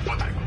Welcome,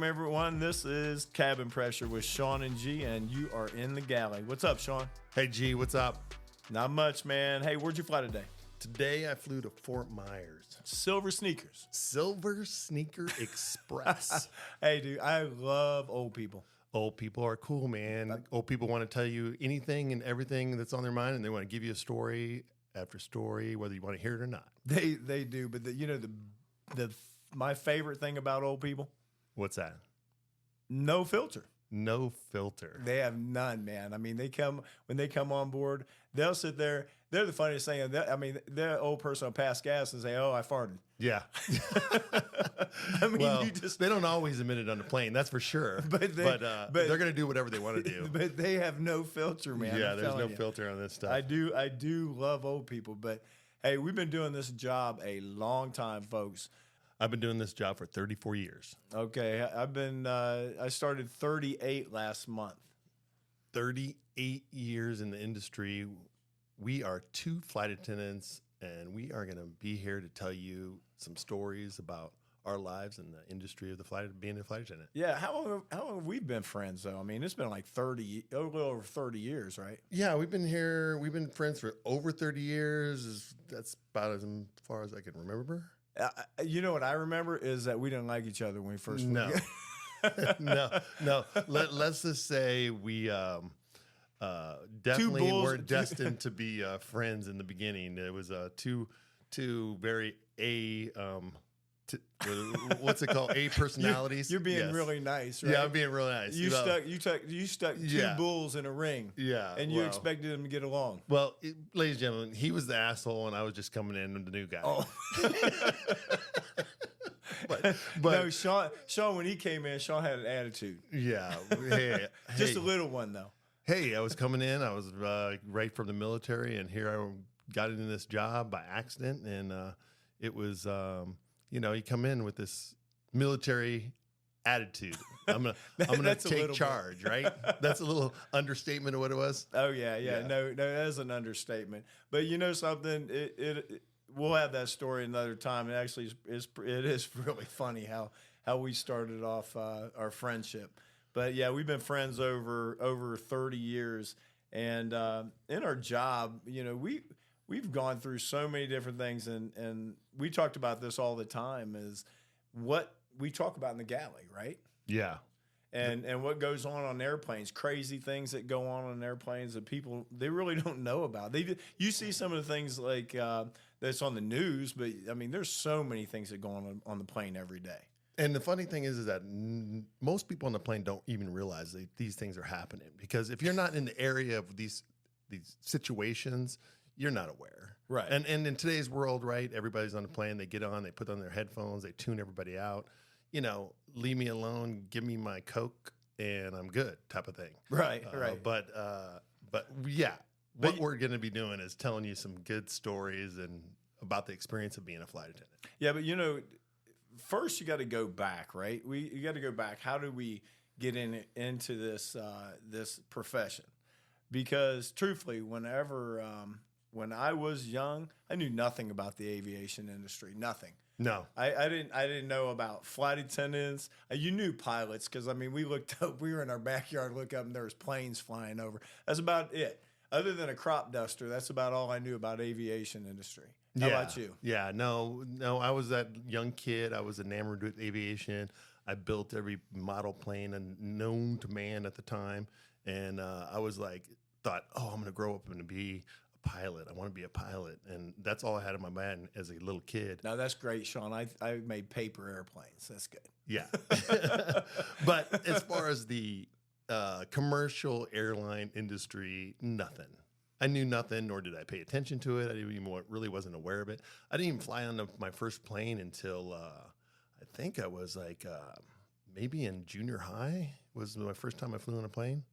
everyone. This is Cabin Pressure with Shawn and G, and you are in the galley. What's up, Shawn? Hey, G, what's up? Not much, man. Hey, where'd you fly today? Today I flew to Fort Myers. Silver Sneakers. Silver Sneaker Express. Hey, dude, I love old people. Old people are cool, man. Old people want to tell you anything and everything that's on their mind, and they want to give you a story after story, whether you want to hear it or not. They do, but my favorite thing about old people? What's that? No filter. No filter. They have none, man. I mean, when they come on board, they'll sit there. They're the funniest thing. They're old person will pass gas and say, "Oh, I farted." Yeah. I mean, well, they don't always admit it on the plane, that's for sure. But they're going to do whatever they want to do. But they have no filter, man. Yeah, there's no filter on this stuff. I do love old people, but hey, we've been doing this job a long time, folks. I've been doing this job for 34 years. Okay, I started 38 last month. 38 years in the industry. We are two flight attendants, and we are going to be here to tell you some stories about our lives in the industry of being a flight attendant. Yeah, how long have we been friends, though? I mean, it's been like a little over 30 years, right? Yeah, we've been friends for over 30 years. That's about as far as I can remember. You know what I remember is that we didn't like each other when we first no. Let's just say we definitely weren't destined to be friends in the beginning. It was two very what's it called? A personalities. You're being really nice, right? Yeah, I'm being really nice. You stuck two bulls in a ring. Yeah, and you expected them to get along. Well, ladies and gentlemen, he was the asshole, and I was just coming in the new guy. Oh. but no, Shawn, when he came in, Shawn had an attitude. Yeah, just a little one though. Hey, I was coming in. I was right from the military, and here I got into this job by accident, and it was. You come in with this military attitude. I'm gonna take charge, right? That's a little understatement of what it was. Oh yeah. No, that is an understatement. But you know something? We'll have that story another time. It actually it is really funny how we started off our friendship. But yeah, we've been friends over 30 years, and in our job, we've gone through so many different things, and we talked about this all the time, is what we talk about in the galley, right? Yeah. And what goes on airplanes, crazy things that go on airplanes that people, they really don't know about. You see some of the things like that's on the news, but I mean, there's so many things that go on the plane every day. And the funny thing is that most people on the plane don't even realize that these things are happening, because if you're not in the area of these situations, you're not aware. Right. And in today's world, right, everybody's on the plane, they get on, they put on their headphones, they tune everybody out, leave me alone, give me my Coke, and I'm good type of thing. Right, right. But yeah, what we're going to be doing is telling you some good stories and about the experience of being a flight attendant. Yeah, but first you got to go back, right? You got to go back. How do we get into this profession? Because truthfully, when I was young, I knew nothing about the aviation industry. Nothing. No, I didn't know about flight attendants. You knew pilots because we looked up. We were in our backyard, look up, and there was planes flying over. That's about it. Other than a crop duster, that's about all I knew about aviation industry. How about you? Yeah, no. I was that young kid. I was enamored with aviation. I built every model plane known to man at the time, and I was thought, I'm going to grow up and be a pilot. I want to be a pilot, and that's all I had in my mind as a little kid. Now that's great, Shawn. I made paper airplanes. That's good. Yeah, but as far as the commercial airline industry, nothing. I knew nothing, nor did I pay attention to it. I really wasn't aware of it. I didn't even fly on my first plane until I think I was maybe in junior high was my first time I flew on a plane.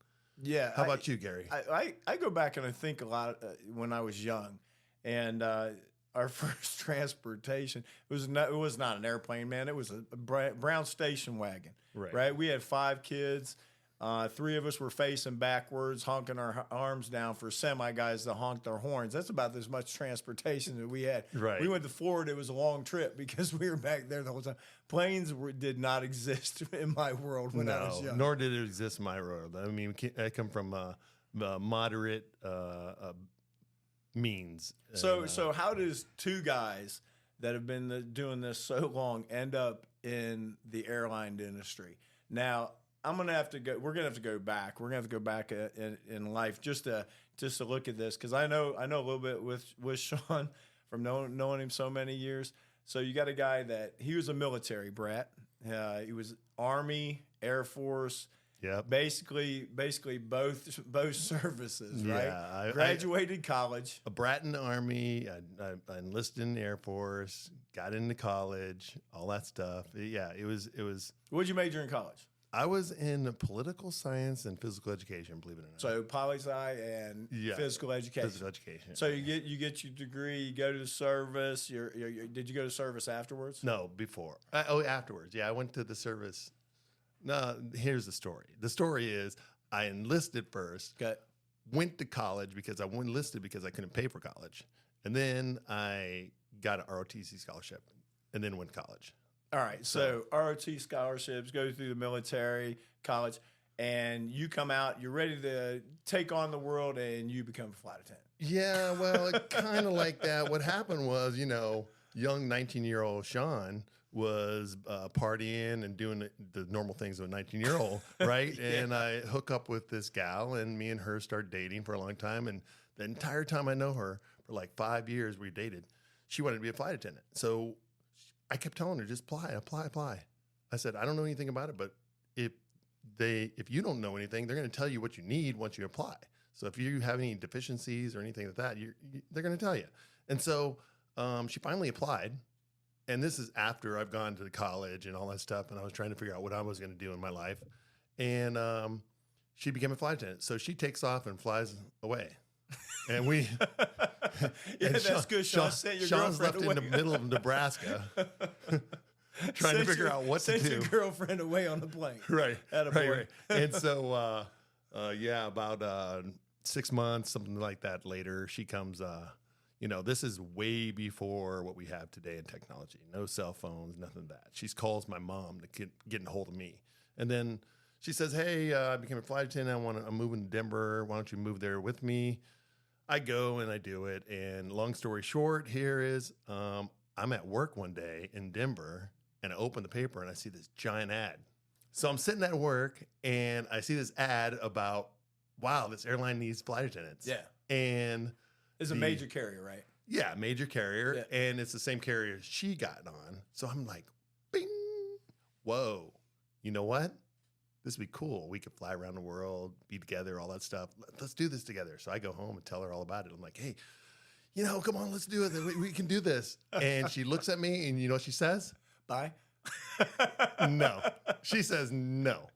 Yeah. How about you, Gary? I go back and I think a lot when I was young, and our first transportation. It was not an airplane, man. It was a brown station wagon. Right. We had 5 kids. 3 of us were facing backwards, honking our arms down for semi guys that honked their horns. That's about as much transportation that we had. Right. We went to Florida. It was a long trip because we were back there the whole time. Planes did not exist in my world when I was young. Nor did it exist in my world. I mean, I come from moderate means. So how does 2 guys that have been doing this so long end up in the airline industry? Now, we're gonna have to go back. We're gonna have to go back in life just to look at this, because I know a little bit with Shawn from knowing him so many years. So you got a guy that he was a military brat. He was Army, Air Force. Yeah, basically both services, right? Yeah, graduated college. A brat in the Army. I enlisted in the Air Force. Got into college. All that stuff. Yeah, it was. What'd you major in college? I was in political science and physical education, believe it or not. So poli-sci and physical education. Physical education. So you get your degree, you go to the service. Did you go to service afterwards? No, before. Afterwards. Yeah, I went to the service. No, here's the story. The story is I enlisted first. Okay. Went to college because I enlisted because I couldn't pay for college, and then I got an ROTC scholarship, and then went to college. All right, so ROT scholarships, go through the military, college, and you come out, you're ready to take on the world, and you become a flight attendant. Yeah, well, it kind of like that. What happened was, young 19-year-old Shawn was partying and doing the normal things of a 19-year-old, right? Yeah. And I hook up with this gal, and me and her start dating for a long time, and the entire time I know her, for like 5 years we dated, she wanted to be a flight attendant. So I kept telling her, just apply. I said, I don't know anything about it, but if you don't know anything, they're going to tell you what you need once you apply. So if you have any deficiencies or anything like that, they're going to tell you. And so she finally applied. And this is after I've gone to college and all that stuff. And I was trying to figure out what I was going to do in my life. And she became a flight attendant. So she takes off and flies away. And we, that's good. Shawn's left away in the middle of Nebraska, trying to figure out what to do. Send your girlfriend away on the plane, right? And so, about 6 months, something like that later, she comes. This is way before what we have today in technology. No cell phones, nothing of that. She calls my mom to get a hold of me, and then she says, "Hey, I became a flight attendant. I'm moving to Denver. Why don't you move there with me?" I go and I do it. And long story short, here is I'm at work one day in Denver, and I open the paper and I see this giant ad. So I'm sitting at work and I see this ad about, wow, this airline needs flight attendants. Yeah. And it's a major carrier, right? Yeah, major carrier. Yeah. And it's the same carrier she got on. So I'm like, bing, whoa, you know what? This would be cool. We could fly around the world, be together, all that stuff. Let's do this together. So I go home and tell her all about it. I'm like, hey, come on, let's do it. We can do this. And she looks at me, and you know what she says? Bye. No. She says no.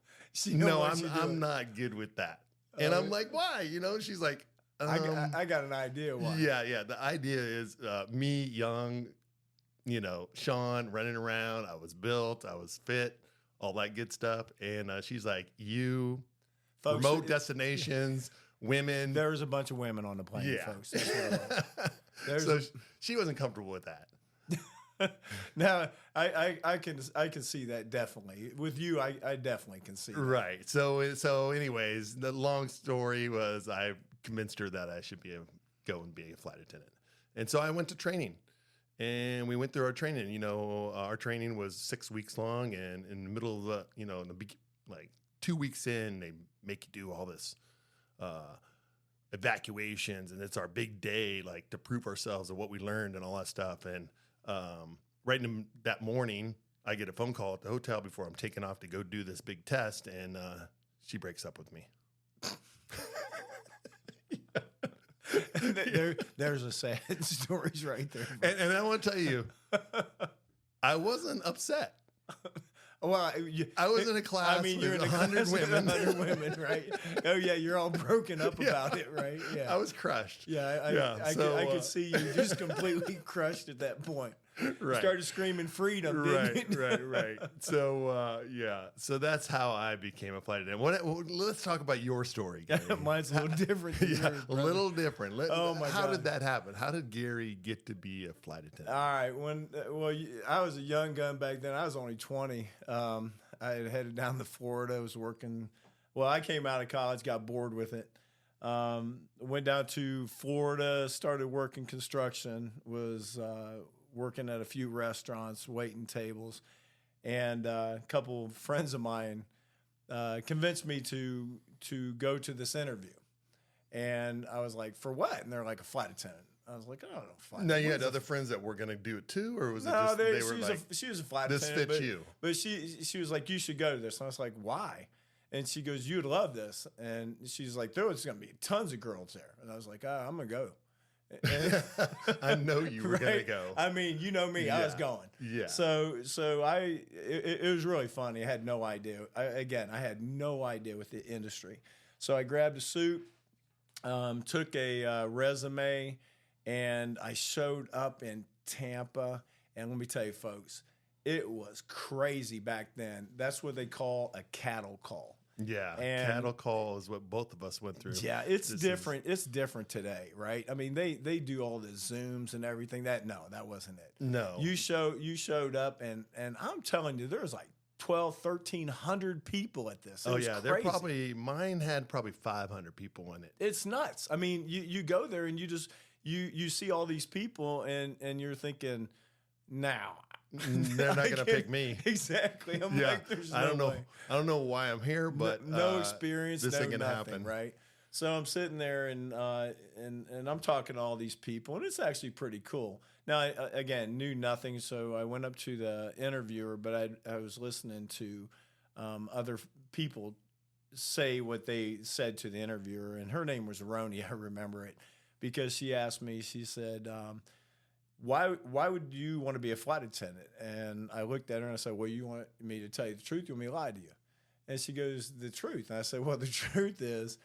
I'm not good with that. And I'm like, why? She's like, I got an idea why. Yeah. The idea is me, young, Shawn, running around. I was built. I was fit. All that good stuff. And she's like, folks, remote destinations, women. There was a bunch of women on the plane, folks. That's what it was. So she wasn't comfortable with that. Now, I can see that definitely. With you, I definitely can see that. Right. So anyways, the long story was I convinced her that I should go and be a flight attendant. And so I went to training. And we went through our training. Our training was 6 weeks long, and in the middle of like 2 weeks in, they make you do all this evacuations, and it's our big day, like to prove ourselves of what we learned and all that stuff. And right in that morning, I get a phone call at the hotel before I'm taking off to go do this big test, and she breaks up with me. There's a sad stories right there. And I want to tell you, I wasn't upset. Well, I was in a class. I mean, you're in a 100 class with women. 100 women, right? Oh yeah, you're all broken up about it, right? Yeah, I was crushed. Yeah, I could see you just completely crushed at that point. Right. You started screaming freedom, Right, didn't you? right. So so that's how I became a flight attendant. Let's talk about your story, Gary. Mine's a little different. Than yours, A brother. little different. Oh my How God. did that happen? How did Gary get to be a flight attendant? All right. I was a young gun back then. I was only 20. I had headed down to Florida. I was working. Well, I came out of college, got bored with it. Went down to Florida, started working construction, was working at a few restaurants, waiting tables. And a couple friends of mine convinced me to go to this interview. And I was like, for what? And they're like, a flight attendant. I was like, I don't know. Flight Now, you attendant. had other friends that were going to do it too, or was it No, just they were she like, was a flight this attendant. fits but, you? But she was like, you should go to this. And I was like, why? And she goes, you'd love this. And she's like, there's going to be tons of girls there. And I was like, I'm going to go. I know you were going to go. I mean, you know me. I was Yeah. going. Yeah. So it was really funny. I had no idea. I had no idea with the industry. So I grabbed a suit, took a resume, and I showed up in Tampa. And let me tell you, folks, it was crazy back then. That's what they call a cattle call. Yeah, And- cattle call is what both of us went through. Yeah, it's This different. It's different today, right? I mean, they do all the Zooms and everything. That wasn't it. No. You showed up, and I'm telling you, there was like 1,300 people at this. It was crazy. Mine had probably 500 people in it. It's nuts. I mean, you go there and you just you see all these people, and you're thinking, now They're not going to pick me. Exactly. I'm Yeah, like, there's I don't no know. way. I don't know why I'm here, but no experience, This no ain't gonna nothing, happen, right? So I'm sitting there and I'm talking to all these people, and it's actually pretty cool. Now, I again, knew nothing, so I went up to the interviewer, but I was listening to other people say what they said to the interviewer, and her name was Roni. I remember it because she asked me. She said, why would you want to be a flight attendant? And I looked at her and I said, well, you want me to tell you the truth? You want me to lie to you? And she goes, the truth. And I said, well, the truth is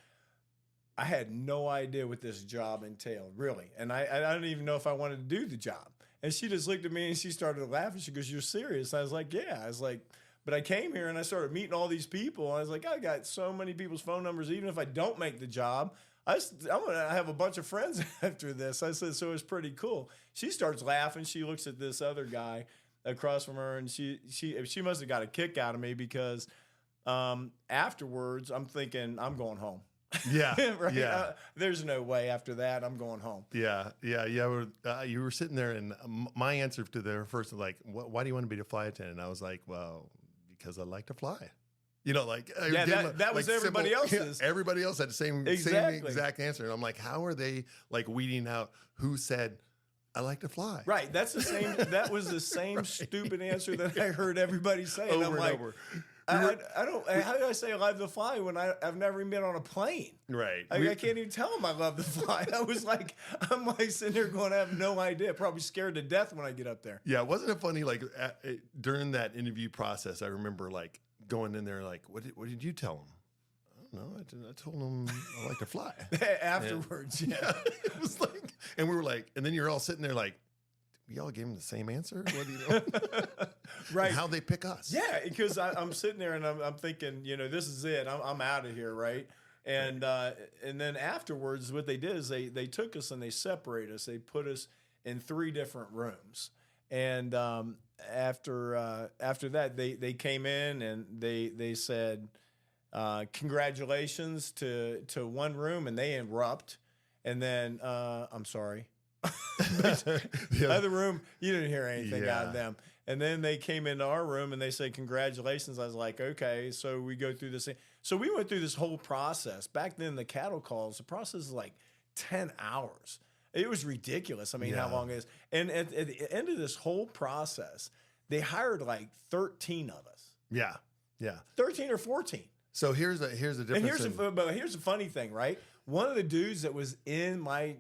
I had no idea what this job entailed, really. And I don't even know if I wanted to do the job. And she just looked at me and she started laughing. She goes, you're serious? I was like, yeah. I was like, but I came here and I started meeting all these people. I was like, I got so many people's phone numbers. Even if I don't make the job, I'm going to have a bunch of friends after this. I said, so it's pretty cool. She starts laughing. She looks at this other guy across from her, and she must have got a kick out of me because afterwards I'm thinking, I'm going home. Yeah, Right? yeah. There's no way after that I'm going home. Yeah. You were sitting there, and my answer to their first, like, why do you want to be a flight attendant? And I was like, well, because I like to fly. You know, like, Yeah, that was everybody else's. Everybody else had the same exact answer, and I'm like, how are they like weeding out who said I like to fly? Right. That's the same. That was the same stupid answer that I heard everybody say. And I'm Over like, and over. I don't. How do I say I love to fly when I've never even been on a plane? Right. I can't even tell them I love to fly. I'm like sitting there going, I have no idea. Probably scared to death when I get up there. Yeah, wasn't it funny? Like during that interview process, I remember like going in there, like, what did you tell them? I don't know. I told them I like to fly. Afterwards, yeah. It was like, and we were like, and then you're all sitting there like, we all gave them the same answer. What do you know? Right. How they pick us? Yeah, because I'm sitting there and I'm thinking, this is it. I'm out of here, right? And then afterwards, what they did is they took us and they separated us. They put us in 3 different rooms. And after that, they came in and they said, congratulations to one room, and they erupt. And then I'm sorry. The other room, you didn't hear anything out of them. And then they came into our room and they said, congratulations. I was like, okay. So we go through this thing. So we went through this whole process. Back then, the cattle calls, the process is like 10 hours. It was ridiculous. I mean, how long it is. And at the end of this whole process, they hired like 13 of us. Yeah. Yeah. 13 or 14. So here's the difference. And here's the funny thing, right? One of the dudes that was in my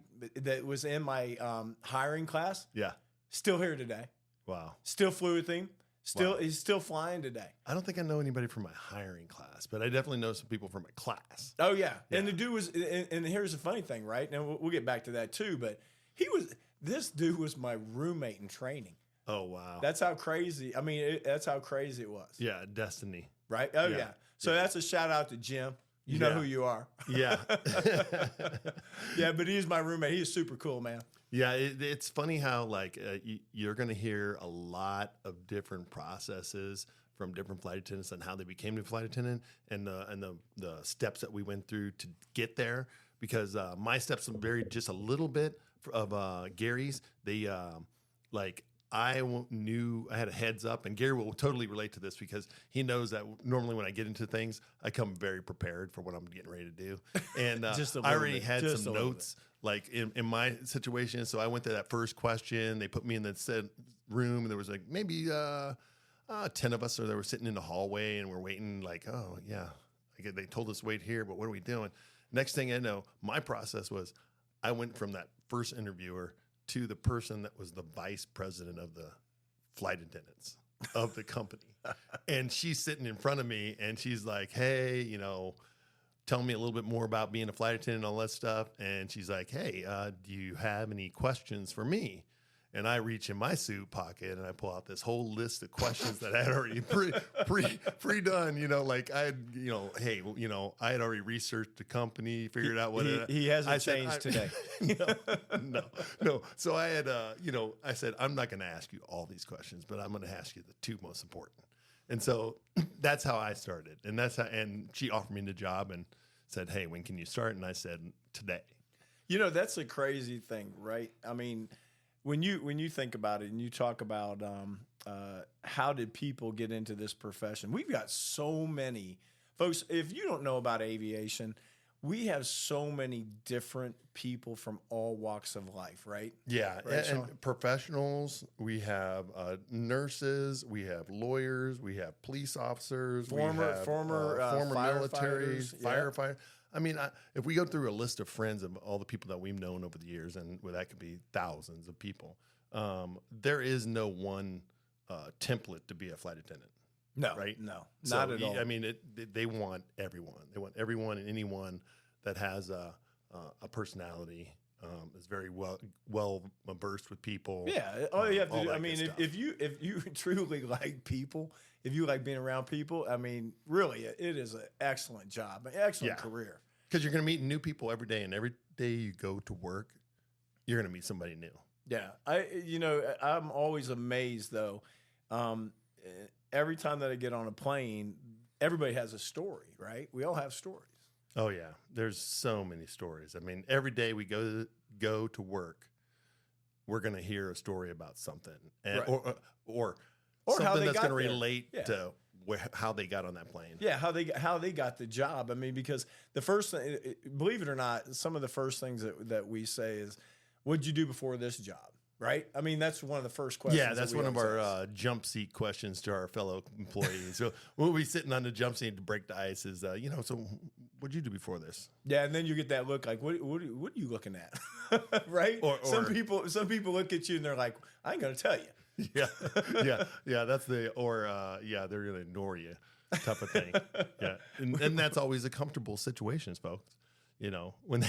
hiring class, yeah. still here today. Wow. Still flew with him. Still, he's still flying today. I don't think I know anybody from my hiring class, but I definitely know some people from my class. Oh yeah. And the dude was, and here's the funny thing, right? Now we'll get back to that too, but this dude was my roommate in training. Oh wow. That's how crazy. I mean, that's how crazy it was. Yeah, destiny. Right? Oh yeah. So that's a shout out to Jim. You know who you are. Yeah. Yeah, but he's my roommate. He's super cool, man. Yeah, it's funny how like you're going to hear a lot of different processes from different flight attendants and how they became a flight attendant and the steps that we went through to get there. Because my steps varied just a little bit of Gary's. They like I knew I had a heads up, and Gary will totally relate to this because he knows that normally when I get into things, I come very prepared for what I'm getting ready to do. And I already had some notes like in my situation. So I went to that first question. They put me in the said room, and there was like maybe 10 of us, or they were sitting in the hallway, and we're waiting like, oh, yeah, they told us to wait here, but what are we doing? Next thing I know, my process was I went from that first interviewer to the person that was the vice president of the flight attendants of the company. And she's sitting in front of me and she's like, hey, tell me a little bit more about being a flight attendant and all that stuff. And she's like, hey, do you have any questions for me? And I reach in my suit pocket and I pull out this whole list of questions that I had already pre-done, like I had, hey, I had already researched the company, figured out what he hasn't changed today. No. So I had, I said, I'm not going to ask you all these questions, but I'm going to ask you the two most important. And so that's how I started. And she offered me the job and said, hey, when can you start? And I said, today. That's a crazy thing, right? I mean, when you think about it and you talk about how did people get into this profession, we've got so many folks. If you don't know about aviation, we have so many different people from all walks of life, right? Yeah, right, and professionals. We have nurses, we have lawyers, we have police officers, former military, firefighters. Yeah. I mean, if we go through a list of friends of all the people that we've known over the years, and that could be thousands of people, there is no one template to be a flight attendant. No, right? No, so, not at all. I mean, they want everyone. They want everyone and anyone that has a personality, is very well versed with people. Yeah, all you have to do. I mean, if you truly like people, if you like being around people, I mean, really, it is an excellent job, an excellent career. Because you're going to meet new people every day, and every day you go to work, you're going to meet somebody new. Yeah, I'm always amazed though. Every time that I get on a plane, everybody has a story, right? We all have stories. Oh yeah, there's so many stories. I mean, every day we go to work, we're going to hear a story about something, and, right. or something something that's going to relate to how they got on that plane. Yeah, how they got the job. I mean, because the first thing, believe it or not, some of the first things that we say is, "What'd you do before this job?" Right? I mean, that's one of the first questions. Yeah, that's one of our jump seat questions to our fellow employees. So we'll be sitting on the jump seat to break the ice. Is so what'd you do before this? Yeah, and then you get that look like, what are you looking at? Right? Or some people look at you and they're like, I ain't gonna tell you. Yeah. That's they're gonna ignore you, type of thing. Yeah, and that's always a comfortable situations, folks. When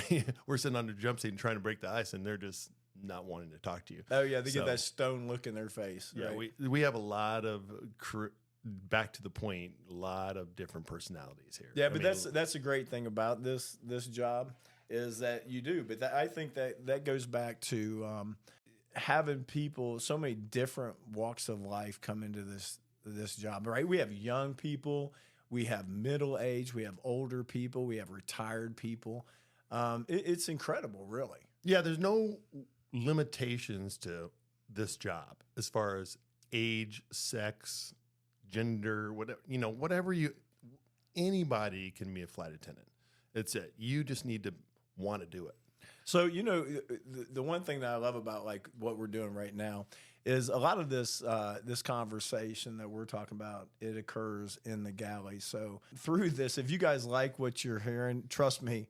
we're sitting on the jump seat and trying to break the ice, and they're just not wanting to talk to you. Oh yeah, they get that stone look in their face. Yeah, right? we have a lot of back to the point, a lot of different personalities here. Yeah, but that's a great thing about this job is that you do. But I think that goes back to having people, so many different walks of life come into this job. Right? We have young people, we have middle age, we have older people, we have retired people. It's incredible, really. Yeah, there's no limitations to this job as far as age, sex, gender, whatever anybody can be a flight attendant. It's it. You just need to want to do it. So, the one thing that I love about like what we're doing right now is a lot of this conversation that we're talking about, it occurs in the galley. So through this, if you guys like what you're hearing, trust me,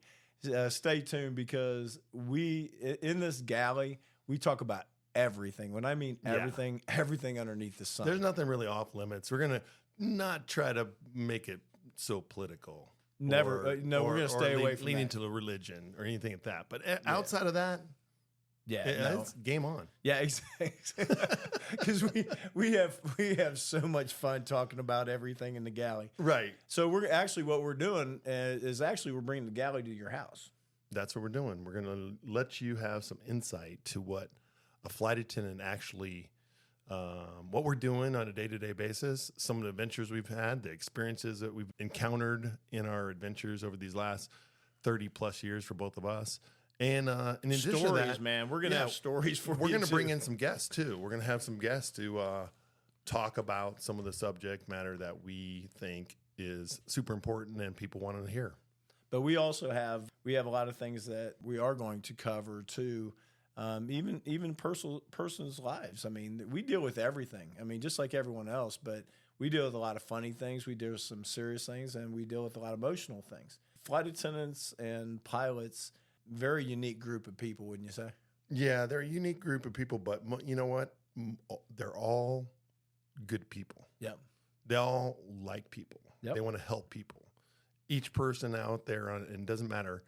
stay tuned because in this galley, we talk about everything. When I mean everything, everything underneath the sun. There's nothing really off limits. We're going to not try to make it so political. Never. No, we're going to stay away from lean that. into the religion or anything like that. But outside of that, it's game on. Yeah, exactly. Because we have so much fun talking about everything in the galley. Right. So what we're doing is we're bringing the galley to your house. That's what we're doing. We're going to let you have some insight to what a flight attendant actually, what we're doing on a day-to-day basis, some of the adventures we've had, the experiences that we've encountered in our adventures over these last 30 plus years for both of us. And in addition to that, man, we're going to have stories for you. We're going to bring in some guests too. We're going to have some guests to talk about some of the subject matter that we think is super important and people want to hear. But we also have a lot of things that we are going to cover too, even person's lives. I mean, we deal with everything. I mean, just like everyone else, but we deal with a lot of funny things. We deal with some serious things, and we deal with a lot of emotional things. Flight attendants and pilots, very unique group of people, wouldn't you say? Yeah, they're a unique group of people, but you know what? They're all good people. Yeah. They all like people. Yep. They want to help people. Each person out there, and it doesn't matter,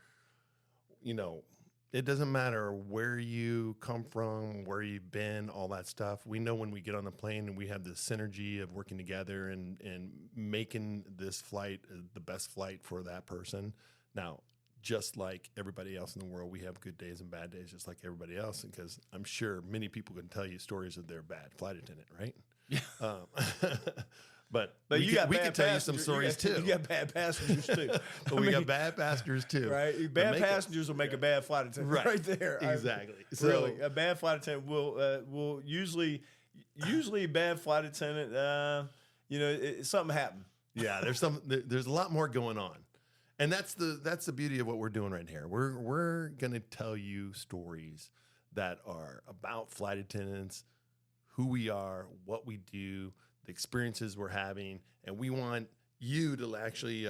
it doesn't matter where you come from, where you've been, all that stuff. We know when we get on the plane and we have this synergy of working together and making this flight the best flight for that person. Now, just like everybody else in the world, we have good days and bad days, just like everybody else. Because I'm sure many people can tell you stories of their bad flight attendant, right? Yeah. But we can tell you some stories too. You got bad passengers too. But we got bad passengers too. Right? Bad passengers will make a bad flight attendant. Right there. Exactly. Really, a bad flight attendant will usually a bad flight attendant. Something happened. Yeah, there's a lot more going on. And that's the beauty of what we're doing right here. We're going to tell you stories that are about flight attendants, who we are, what we do, the experiences we're having, and we want you to actually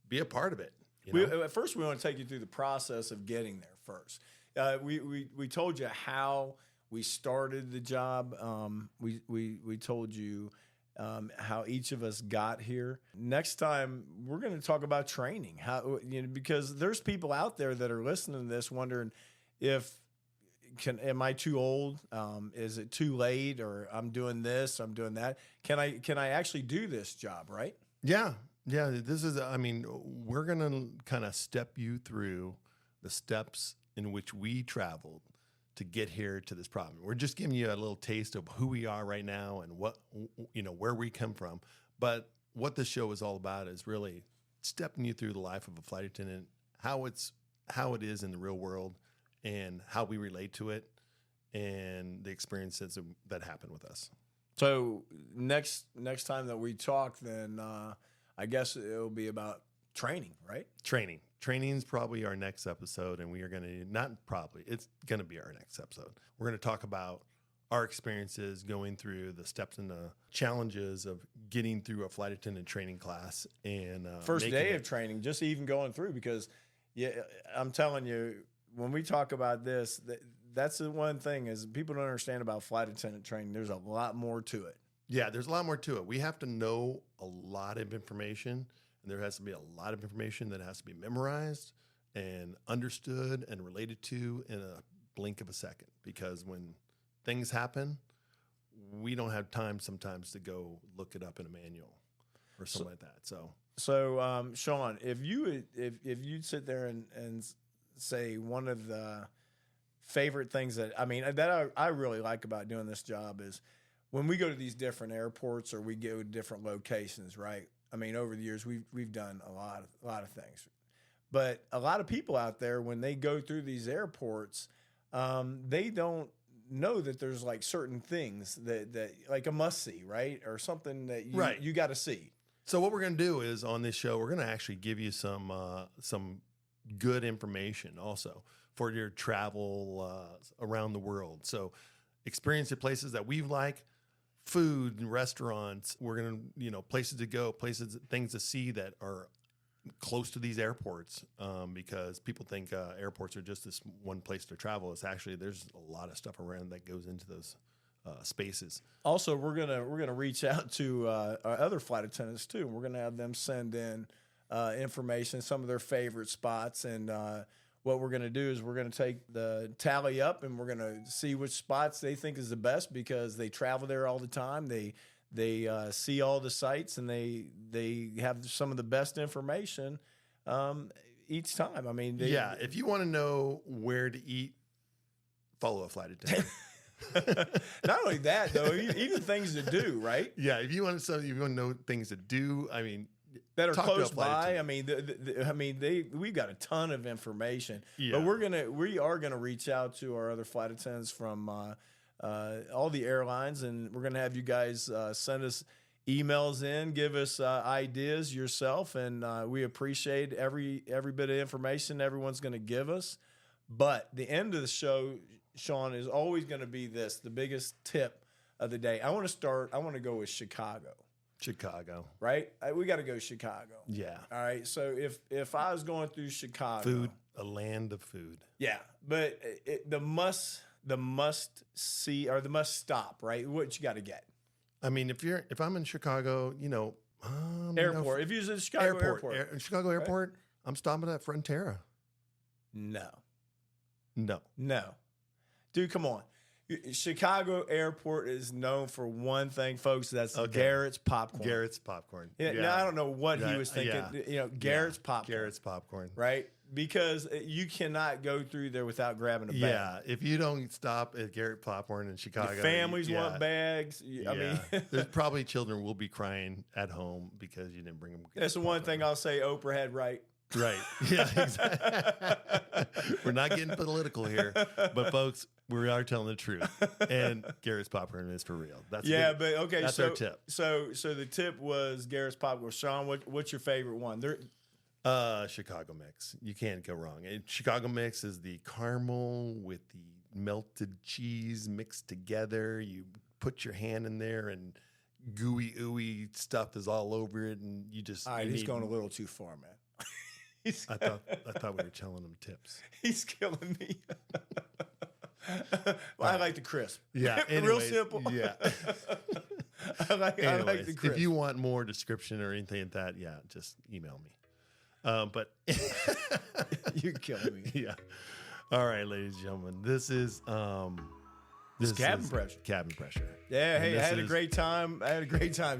be a part of it. At first, we want to take you through the process of getting there first. We told you how we started the job. We told you how each of us got here. Next time, we're going to talk about training. Because there's people out there that are listening to this wondering am I too old? Is it too late? Or I'm doing this, I'm doing that. Can I actually do this job, right? Yeah. This is, we're going to kind of step you through the steps in which we traveled to get here to this problem. We're just giving you a little taste of who we are right now and what, where we come from. But what this show is all about is really stepping you through the life of a flight attendant, how it is in the real world, and how we relate to it, and the experiences that happen with us. So next time that we talk, then I guess it'll be about training, right? Training's probably our next episode, and we are going to it's going to be our next episode. We're going to talk about our experiences going through the steps and the challenges of getting through a flight attendant training class and first day of training, just even going through, because I'm telling you, when we talk about this, that's the one thing is people don't understand about flight attendant training. There's a lot more to it. Yeah, there's a lot more to it. We have to know a lot of information, and there has to be a lot of information that has to be memorized and understood and related to in a blink of a second. Because when things happen, we don't have time sometimes to go look it up in a manual or something like that. So Shawn, if you'd sit there and say one of the favorite things that I really like about doing this job is when we go to these different airports or we go to different locations, right? I mean, over the years we've done a lot of things, but a lot of people out there, when they go through these airports, they don't know that there's like certain things that like a must see, right, or something that you got to see. So what we're going to do is on this show, we're going to actually give you some good information also for your travel around the world. So experience at places that we like, food and restaurants. We're going to, places to go, things to see that are close to these airports, because people think airports are just this one place to travel. It's actually, there's a lot of stuff around that goes into those spaces. Also, we're gonna reach out to our other flight attendants too. We're gonna have them send in information, some of their favorite spots, and what we're gonna do is we're gonna take the tally up and we're gonna see which spots they think is the best because they travel there all the time. They see all the sites and they have some of the best information each time. I mean, if you want to know where to eat, follow a flight attendant. Not only that, though, even things to do, right? Yeah, if you want to know things to do, I mean, that are close by. I mean, we've got a ton of information, but we are gonna reach out to our other flight attendants from all the airlines, and we're gonna have you guys send us emails in, give us ideas yourself, and we appreciate every bit of information everyone's gonna give us. But the end of the show, Shawn, is always going to be the biggest tip of the day. I want to go with Chicago. Chicago. Right? We got to go Chicago. Yeah. All right. So if I was going through Chicago. Food, a land of food. Yeah. But the must see or the must stop, right? What you got to get. I mean, if I'm in Chicago, airport. If you're in Chicago airport. Chicago airport, right? I'm stopping at Frontera. No. Dude, come on. Chicago Airport is known for one thing, folks. That's Garrett's Popcorn. Garrett's Popcorn. Yeah. Now, I don't know what he was thinking. Garrett's Popcorn. Garrett's Popcorn. Right? Because you cannot go through there without grabbing a bag. Yeah. If you don't stop at Garrett Popcorn in Chicago. Your families want bags. I mean. There's probably children will be crying at home because you didn't bring them. That's the one thing I'll say Oprah had right. Right. Yeah, exactly. We're not getting political here, but folks, we are telling the truth. And Garrett's Popcorn is for real. That's our tip. So the tip was Garrett's Popcorn. Shawn, what's your favorite one? Chicago mix. You can't go wrong. And Chicago mix is the caramel with the melted cheese mixed together. You put your hand in there and gooey, ooey stuff is all over it, and you just. All right, he's going a little too far, man. I thought we were telling him tips. He's killing me. I like the crisp. Yeah, real simple. Yeah. I like the crisp. If you want more description or anything like that, just email me. But you're killing me. Yeah. All right, ladies and gentlemen, this is cabin pressure. Cabin pressure. Yeah. Hey, I had a great time.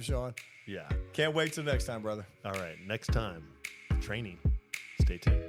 Shawn. Yeah. Can't wait till next time, brother. All right. Next time, training. Stay tuned.